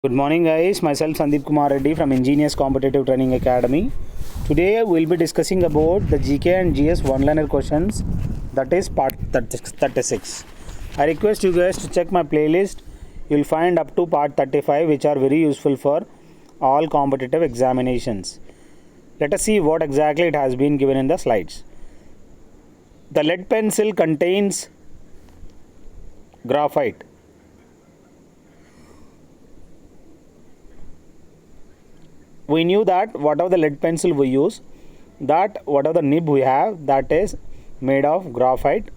Good morning, guys. Myself Sandeep Kumar Reddy from Engineers Competitive Training Academy. Today we'll be discussing about the GK and GS one-liner questions. That is part 36. I request you guys to check my playlist. You'll find up to part 35, which are very useful for all competitive examinations. Let us see what exactly it has been given in the slides. The lead pencil contains graphite. We knew that whatever the lead pencil we use, that whatever the nib we have, that is made of graphite,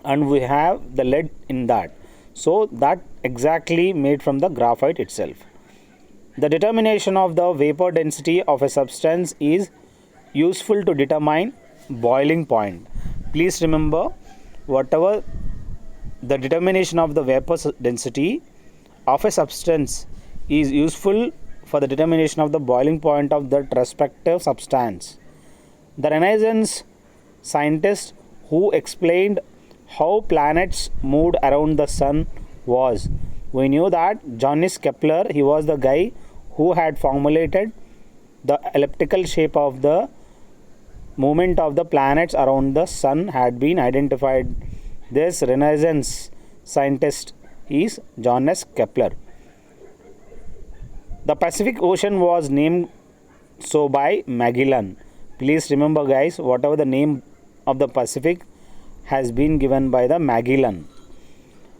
and we have the lead in that. So that exactly made from the graphite itself. The determination of the vapor density of a substance is useful to determine boiling point. Please remember, whatever the determination of the vapor density of a substance is useful for the determination of the boiling point of that respective substance. The Renaissance scientist who explained how planets moved around the sun was, we knew that Johannes Kepler, he was the guy who had formulated the elliptical shape of the movement of the planets around the sun had been identified. This Renaissance scientist is Johannes Kepler. The Pacific Ocean was named so by Magellan. Please remember, guys, whatever the name of the Pacific has been given by the Magellan.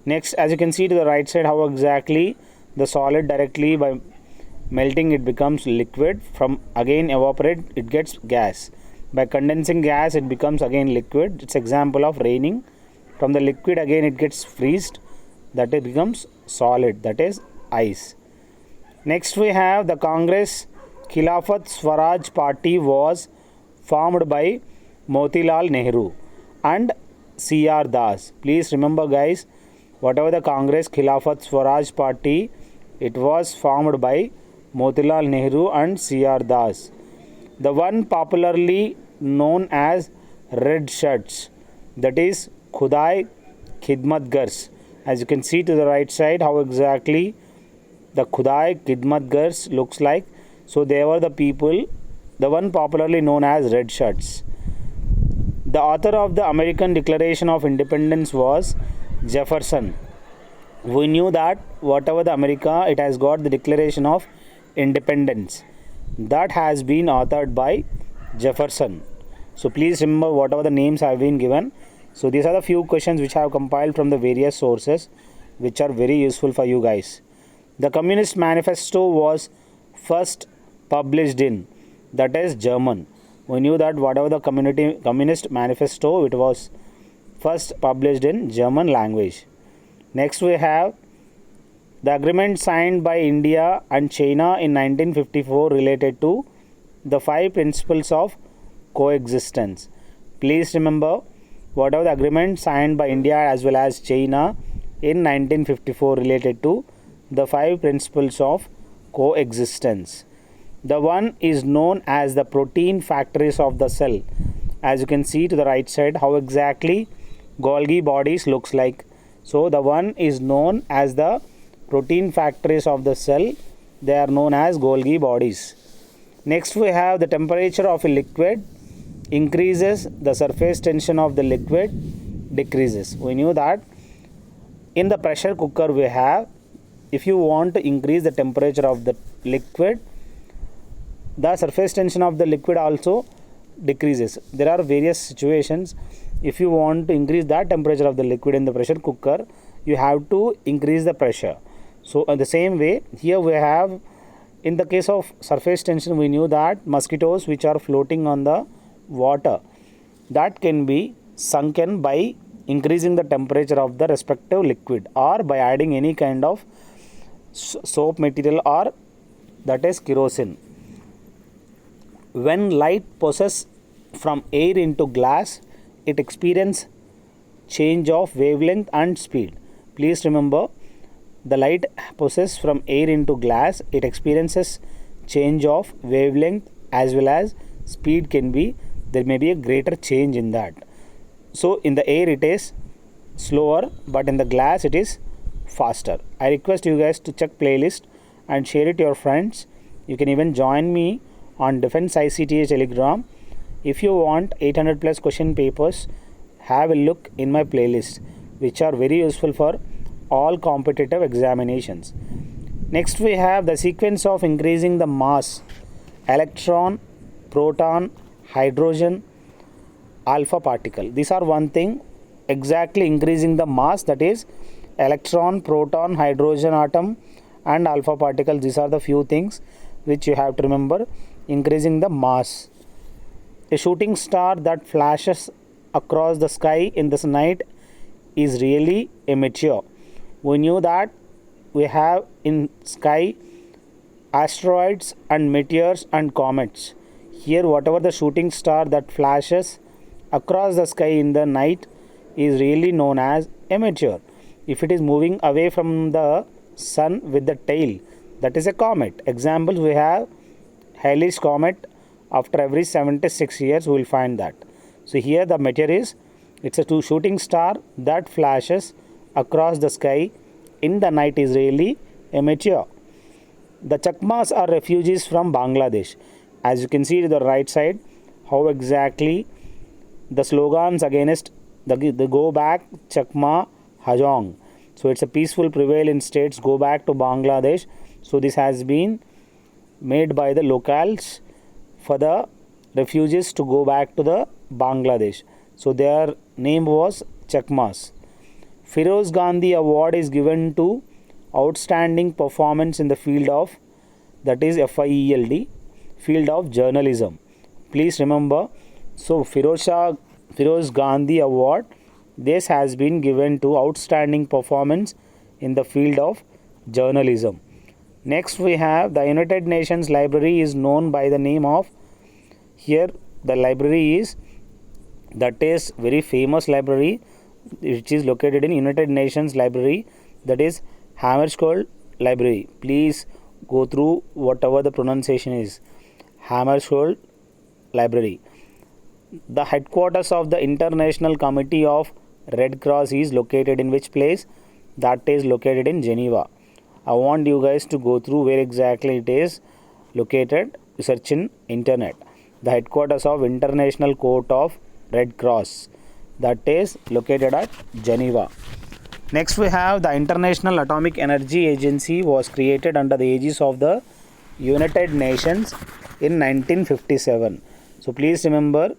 Next, as you can see to the right side, how exactly the solid directly by melting it becomes liquid. From again evaporate, it gets gas. By condensing gas, it becomes again liquid. It's example of raining. From the liquid again it gets freezed. That it becomes solid. That is ice. Next we have the Congress Khilafat Swaraj Party was formed by Motilal Nehru and C.R. Das. Please remember, guys, whatever the Congress Khilafat Swaraj Party, it was formed by Motilal Nehru and C.R. Das. The one popularly known as red shirts, that is Khudai Khidmatgars. As you can see to the right side, how exactly the Khudai Khidmatgars looks like. So they were the people, the one popularly known as red shirts. The author of the American Declaration of Independence was Jefferson. We knew that whatever the America, it has got the Declaration of Independence. That has been authored by Jefferson. So please remember whatever the names have been given. So these are the few questions which I have compiled from the various sources, which are very useful for you guys. The Communist Manifesto was first published in, that is German. We knew that whatever the Communist Manifesto, it was first published in German language. Next we have the agreement signed by India and China in 1954 related to the 5 principles of coexistence. Please remember, whatever the agreement signed by India as well as China in 1954 related to the 5 principles of coexistence. The one is known as the protein factories of the cell. As you can see to the right side, how exactly Golgi bodies looks like. So the one is known as the protein factories of the cell. They are known as Golgi bodies. Next we have the temperature of a liquid increases, the surface tension of the liquid decreases. We knew that in the pressure cooker we have, if you want to increase the temperature of the liquid, the surface tension of the liquid also decreases. There are various situations. If you want to increase that temperature of the liquid in the pressure cooker, you have to increase the pressure. So in the same way, here we have, in the case of surface tension, we knew that mosquitoes which are floating on the water, that can be sunken by increasing the temperature of the respective liquid or by adding any kind of soap material, or that is kerosene. When light passes from air into glass, it experiences change of wavelength and speed. Please remember, the light passes from air into glass, it experiences change of wavelength as well as speed can be, there may be a greater change in that. So in the air it is slower, but in the glass it is faster. I request you guys to check playlist. and share it to your friends. You can even join me on Defense ICTA Telegram. If you want 800 plus question papers, have a look in my playlist, which are very useful for all competitive examinations. Next, we have the sequence of increasing the mass: electron, proton, hydrogen, alpha particle. These are one thing, exactly increasing the mass, that is electron, proton, hydrogen atom and alpha particle. These are the few things which you have to remember. Increasing the mass. A shooting star that flashes across the sky in this night is really a meteor. We knew that we have in sky asteroids and meteors and comets. Here, whatever the shooting star that flashes across the sky in the night is really known as a meteor. If it is moving away from the sun with the tail, that is a comet. Examples, we have Halley's comet. After every 76 years we will find that. So here the meteor is, it's a two shooting star that flashes across the sky in the night is really a meteor. The Chakmas are refugees from Bangladesh. As you can see to the right side, how exactly the slogans against the go back Chakma Hajong. So it's a peaceful prevail in states, go back to Bangladesh. So this has been made by the locals for the refugees to go back to the Bangladesh. So their name was Chakmas. Firoz Gandhi Award is given to outstanding performance in the field of, that is FIELD, field of journalism. Please remember, so Firoz Gandhi Award, this has been given to outstanding performance in the field of journalism. Next, we have the United Nations Library is known by the name of, here the library is, that is very famous library which is located in United Nations Library, that is Hammarskjöld Library. Please go through whatever the pronunciation is. Hammarskjöld Library. The headquarters of the International Committee of Red Cross is located in which place? That is located in Geneva. I want you guys to go through where exactly it is located. Search in internet. The headquarters of International Court of Red Cross, that is located at Geneva. Next, we have the International Atomic Energy Agency was created under the aegis of the United Nations in 1957. So please remember,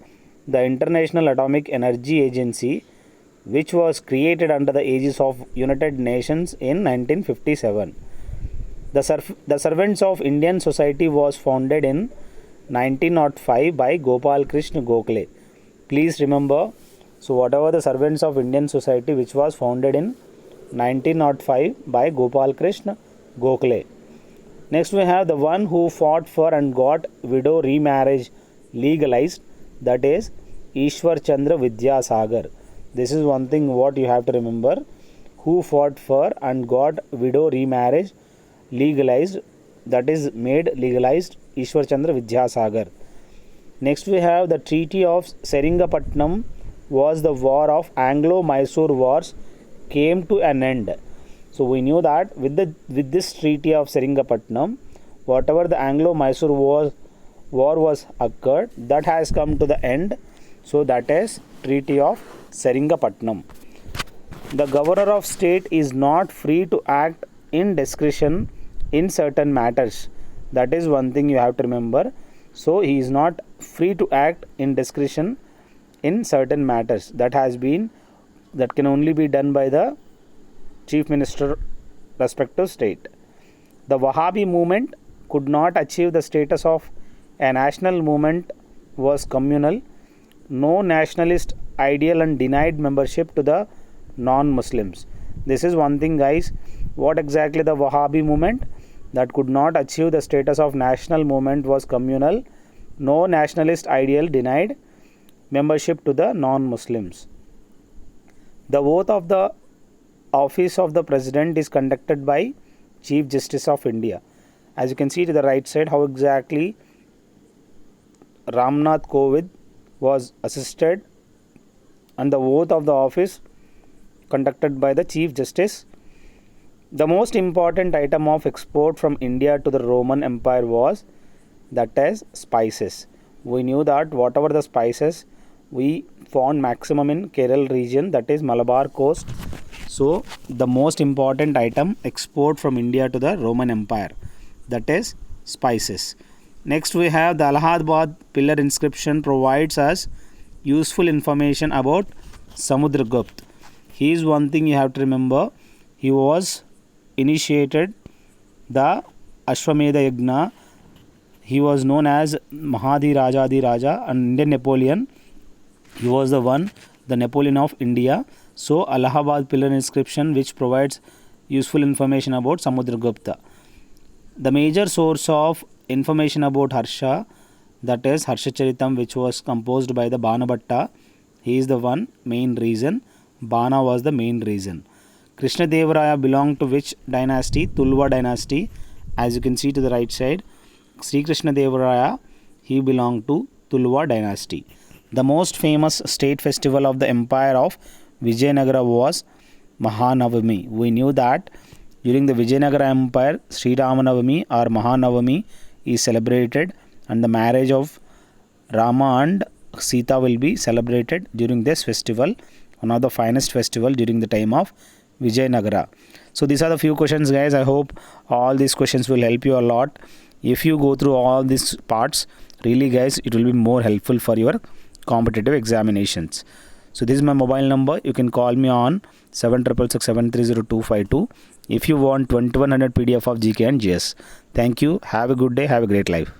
the International Atomic Energy Agency, which was created under the aegis of United Nations in 1957. The Servants of Indian Society was founded in 1905 by Gopal Krishna Gokhale. Please remember, so whatever the Servants of Indian Society, which was founded in 1905 by Gopal Krishna Gokhale. Next, we have the one who fought for and got widow remarriage legalized, that is Ishwar Chandra Vidyasagar. This is one thing what you have to remember. Who fought for and got widow remarriage legalized, that is made legalized, Ishwar Chandra Vidyasagar. Next, we have the Treaty of Seringamapatnam was the war of Anglo-Mysore wars came to an end. So we knew that with this Treaty of Seringamapatnam, whatever the Anglo-Mysore war was occurred, that has come to the end. So that is Treaty of Seringamapatnam. The governor of state is not free to act in discretion in certain matters. That is one thing you have to remember. So he is not free to act in discretion in certain matters. That can only be done by the Chief Minister respective state. The Wahhabi movement could not achieve the status of a national movement, was communal, no nationalist ideal, and denied membership to the non-Muslims. This is one thing, guys. What exactly the Wahhabi movement? That could not achieve the status of national movement, was communal, no nationalist ideal, denied membership to the non-Muslims. The oath of the office of the president is conducted by Chief Justice of India. As you can see to the right side, how exactly Ramnath Kovind was assisted and the oath of the office conducted by the Chief Justice. The most important item of export from India to the Roman Empire was, that is, spices. We knew that whatever the spices we found maximum in Kerala region, that is Malabar coast. So the most important item export from India to the Roman Empire, that is spices. Next we have the Allahabad pillar inscription provides us useful information about Samudragupta. He is one thing you have to remember. He was initiated the Ashwamedha Yagna. He was known as Mahadi Raja, an Indian Napoleon. He was the Napoleon of India. So Allahabad pillar inscription which provides useful information about Samudragupta. The major source of information about Harsha, that is Harshacharitam, which was composed by the Banabhatta. He is the main reason. Bana was the main reason. Krishnadevaraya belonged to which dynasty? Tulva dynasty. As you can see to the right side, Sri Krishnadevaraya, he belonged to Tulva dynasty. The most famous state festival of the empire of Vijayanagara was Mahanavami. We knew that during the Vijayanagara Empire, Sri Ramanavami or Mahanavami is celebrated, and the marriage of Rama and Sita will be celebrated during this festival, one of the finest festival during the time of Vijayanagara. So these are the few questions, guys. I hope all these questions will help you a lot. If you go through all these parts, really guys, it will be more helpful for your competitive examinations. So this is my mobile number. You can call me on 7667302252 if you want 2100 PDF of GK and GS. Thank you. Have a good day. Have a great life.